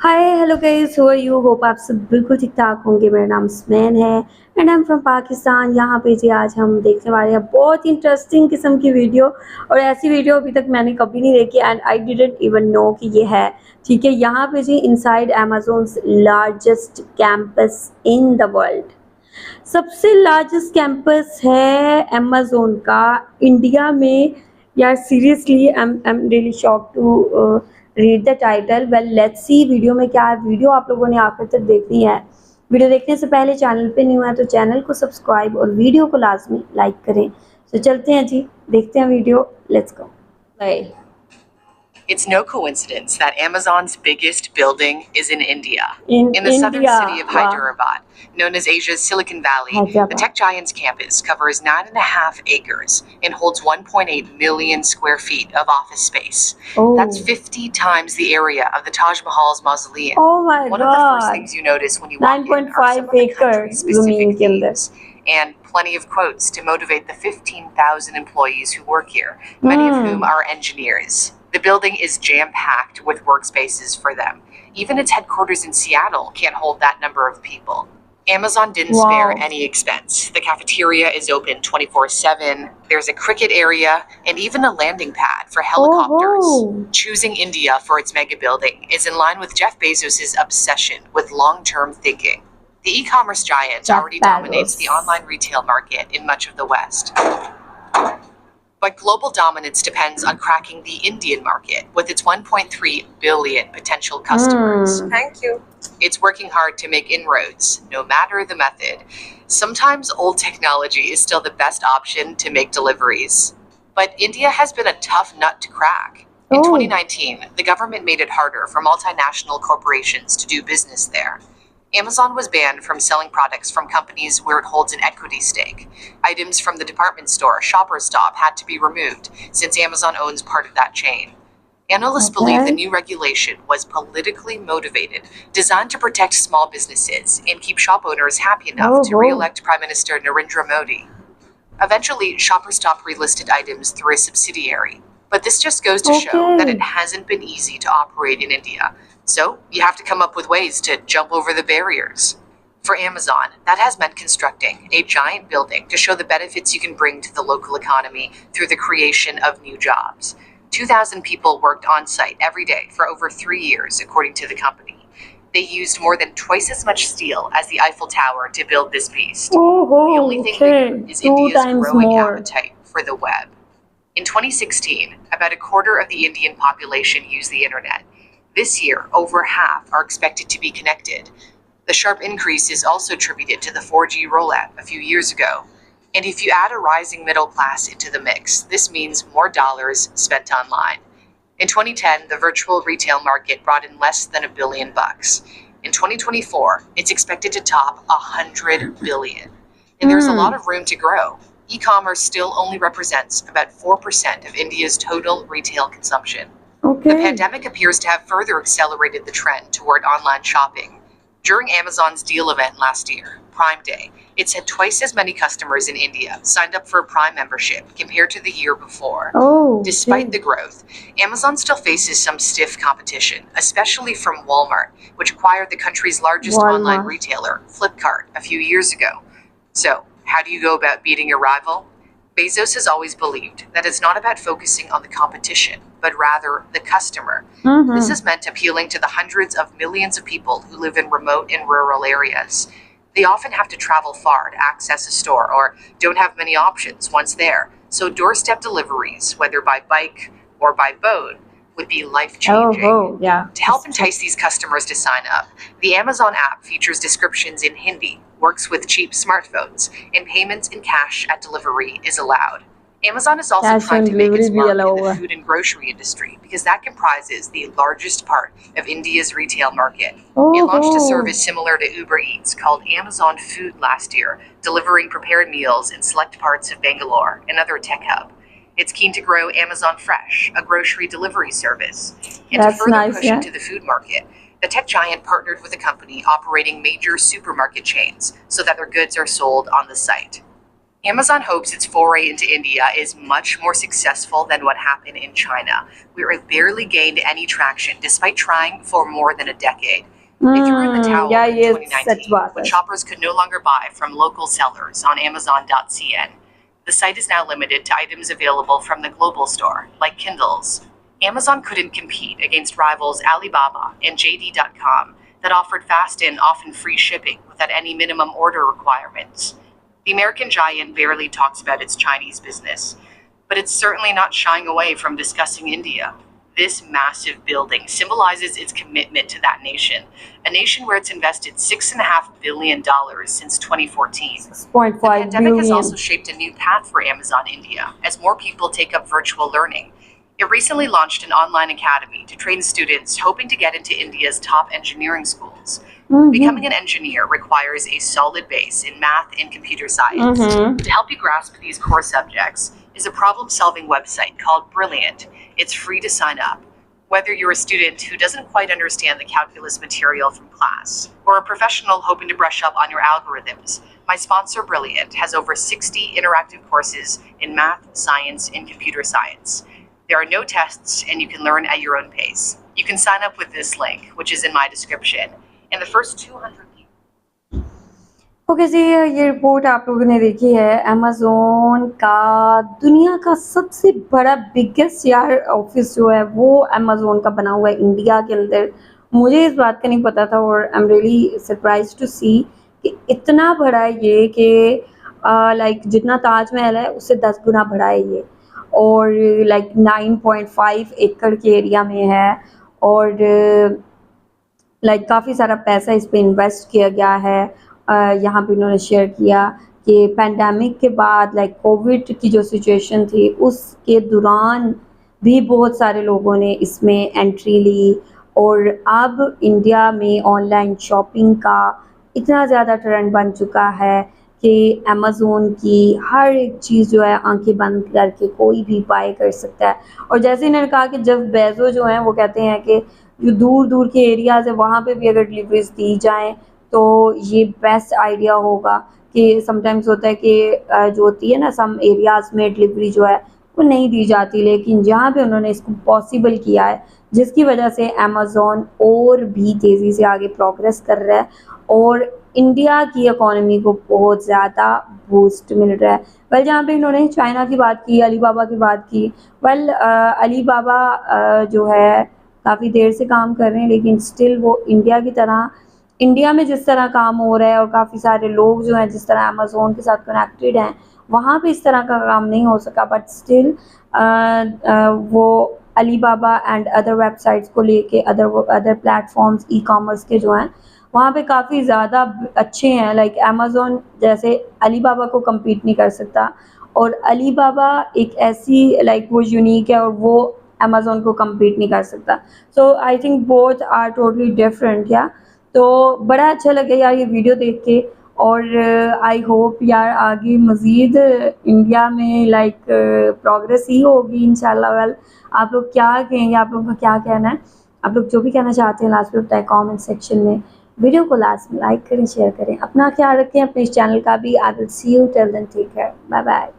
Hi hello guys, how are you? Hope आप सब बिल्कुल ठीक ठाक होंगे। मेरा नाम स्मैन है and I am from Pakistan. यहाँ पे जी आज हम देखने वाले हैं बहुत इंटरेस्टिंग किस्म की वीडियो। और ऐसी वीडियो अभी तक मैंने कभी नहीं देखी and I didn't even know कि ये है। ठीक है, यहाँ पे जी inside Amazon's largest campus in the world. सबसे लार्जेस्ट कैंपस है अमेज़न का इंडिया में। यार seriously I am really shock to read the title. Well let's see video में क्या है। वीडियो आप लोगों ने आखिर तक देखनी है। वीडियो देखने से पहले चैनल पे न्यू है तो चैनल को सब्सक्राइब और वीडियो को लाजमी लाइक करें। तो चलते हैं जी, देखते हैं video. Let's go. Bye. It's no coincidence that Amazon's biggest building is in India. In The southern India, city of wow. Hyderabad, known as Asia's Silicon Valley, Hyderabad. the tech giant's campus covers 9.5 acres and holds 1.8 million square feet of office space. Oh. That's 50 times the area of the Taj Mahal's mausoleum. Oh my One God. of the first things you notice when you walk in are some 9.5 of the acres country's specific जमीन के अंदर। themes, and plenty of quotes to motivate the 15,000 employees who work here, many of whom are engineers. The building is jam-packed with workspaces for them. Even its headquarters in Seattle can't hold that number of people. Amazon didn't spare any expense. The cafeteria is open 24/7. There's a cricket area and even a landing pad for helicopters. Choosing India for its mega building is in line with Jeff Bezos' obsession with long-term thinking. The e-commerce giant already dominates the online retail market in much of the West. But global dominance depends on cracking the Indian market with its 1.3 billion potential customers. Thank you. It's working hard to make inroads, no matter the method. Sometimes old technology is still the best option to make deliveries. But India has been a tough nut to crack. In 2019, the government made it harder for multinational corporations to do business there. Amazon was banned from selling products from companies where it holds an equity stake. Items from the department store Shoppers Stop had to be removed, since Amazon owns part of that chain. Analysts believe the new regulation was politically motivated, designed to protect small businesses and keep shop owners happy enough to re-elect Prime Minister Narendra Modi. Eventually, Shoppers Stop relisted items through a subsidiary. But this just goes to show that it hasn't been easy to operate in India. So, you have to come up with ways to jump over the barriers. For Amazon, that has meant constructing a giant building to show the benefits you can bring to the local economy through the creation of new jobs. 2,000 people worked on site every day for over 3 years, according to the company. They used more than twice as much steel as the Eiffel Tower to build this beast. The only thing bigger is India's growing appetite for the web. In 2016, about a quarter of the Indian population used the internet. This year, over half are expected to be connected. The sharp increase is also attributed to the 4G rollout a few years ago. And if you add a rising middle class into the mix, this means more dollars spent online. In 2010, the virtual retail market brought in less than $1 billion. In 2024, it's expected to top $100 billion. And there's a lot of room to grow. E-commerce still only represents about 4% of India's total retail consumption. The pandemic appears to have further accelerated the trend toward online shopping. During Amazon's deal event last year, Prime Day, it said twice as many customers in India signed up for a Prime membership compared to the year before. Despite the growth, Amazon still faces some stiff competition, especially from Walmart, which acquired the country's largest online retailer, Flipkart, a few years ago. So, how do you go about beating your rival? Bezos has always believed that it's not about focusing on the competition, but rather the customer. This has meant appealing to the hundreds of millions of people who live in remote and rural areas. They often have to travel far to access a store or don't have many options once there, so doorstep deliveries, whether by bike or by boat, would be life-changing. To help entice these customers to sign up, the Amazon app features descriptions in Hindi, works with cheap smartphones, and payments in cash at delivery is allowed. Amazon is also trying to make its mark in the food and grocery industry because that comprises the largest part of India's retail market. It launched a service similar to Uber Eats called Amazon Food last year, delivering prepared meals in select parts of Bangalore, another tech hub. It's keen to grow Amazon Fresh, a grocery delivery service. And to further push into the food market, the tech giant partnered with a company operating major supermarket chains so that their goods are sold on the site. Amazon hopes its foray into India is much more successful than what happened in China, where it barely gained any traction despite trying for more than a decade. It threw in the towel या in ये सच 2019 बात when है. shoppers could no longer buy from local sellers on Amazon.cn. The site is now limited to items available from the global store, like Kindles. Amazon couldn't compete against rivals Alibaba and JD.com that offered fast and often free shipping without any minimum order requirements. The American giant barely talks about its Chinese business, but it's certainly not shying away from discussing India. This massive building symbolizes its commitment to that nation, a nation where it's invested $6.5 billion since 2014. The 6.5 pandemic has billion. also shaped a new path for Amazon India as more people take up virtual learning. It recently launched an online academy to train students hoping to get into India's top engineering schools. Becoming an engineer requires a solid base in math and computer science. To help you grasp these core subjects is a problem-solving website called Brilliant. It's free to sign up. Whether you're a student who doesn't quite understand the calculus material from class, or a professional hoping to brush up on your algorithms, my sponsor Brilliant has over 60 interactive courses in math, science, and computer science. There are no tests, and you can learn at your own pace. You can sign up with this link, which is in my description. And the first 200 people. Okay जी, ये report आप लोगों ने देखी है. Amazon का दुनिया का सबसे बड़ा बिगेस्ट यार ऑफिस जो है वो अमेज़ोन का बना हुआ है इंडिया के अंदर. मुझे इस बात का नहीं पता था और I am really surprise to see कि इतना बड़ा है ये कि लाइक जितना ताजमहल है उससे 10 गुना बड़ा है ये, और लाइक 9.5 एकड़ के एरिया में है, और लाइक काफ़ी सारा पैसा इस पे इन्वेस्ट किया गया है. यहाँ पे उन्होंने शेयर किया कि पैंडेमिक के बाद लाइक कोविड की जो सिचुएशन थी उसके दौरान भी बहुत सारे लोगों ने इसमें एंट्री ली, और अब इंडिया में ऑनलाइन शॉपिंग का इतना ज़्यादा ट्रेंड बन चुका है कि अमेज़ोन की हर एक चीज़ जो है आंखें बंद करके कोई भी बाय कर सकता है. और जैसे इन्होंने कहा कि जब बेजो जो हैं वो कहते हैं कि जो दूर दूर के एरियाज़ है वहाँ पे भी अगर डिलीवरीज दी जाएँ तो ये बेस्ट आइडिया होगा. कि समटाइम्स होता है कि जो होती है ना सम एरियाज़ में डिलीवरी जो है वो नहीं दी जाती, लेकिन जहाँ पे उन्होंने इसको पॉसिबल किया है जिसकी वजह से अमेज़ोन और भी तेज़ी से आगे प्रोग्रेस कर रहा है और इंडिया की इकोनॉमी को बहुत ज़्यादा बूस्ट मिल रहा है. वेल जहाँ पे इन्होंने चाइना की बात की, अलीबाबा की बात की. वेल अलीबाबा जो है काफ़ी देर से काम कर रहे हैं, लेकिन स्टिल वो इंडिया की तरह, इंडिया में जिस तरह काम हो रहा है और काफ़ी सारे लोग जो हैं जिस तरह अमेज़ोन के साथ कनेक्टेड हैं वहाँ पे इस तरह का काम नहीं हो सका. बट स्टिल वो अलीबाबा एंड अदर वेबसाइट्स को लेके अदर प्लेटफॉर्म्स ई कॉमर्स के जो हैं वहाँ पे काफ़ी ज़्यादा अच्छे हैं. लाइक अमेज़ोन जैसे अलीबाबा को कम्पीट नहीं कर सकता, और अलीबाबा एक ऐसी लाइक वो यूनिक है और वो अमेज़ोन को कम्पीट नहीं कर सकता. So I think both are totally different. या तो बड़ा अच्छा लगा यार ये वीडियो देख के, और आई होप यार आगे मज़ीद इंडिया में लाइक प्रोग्रेस ही होगी इंशाल्लाह. वेल आप लोग क्या कहेंगे, आप लोगों का क्या कहना है, आप लोग जो भी कहना चाहते हैं लास्ट में बताएं कमेंट सेक्शन में. वीडियो को लास्ट में लाइक करें, शेयर करें, अपना ख्याल रखें, अपने इस चैनल का भी. I will see you till then, take care, bye bye.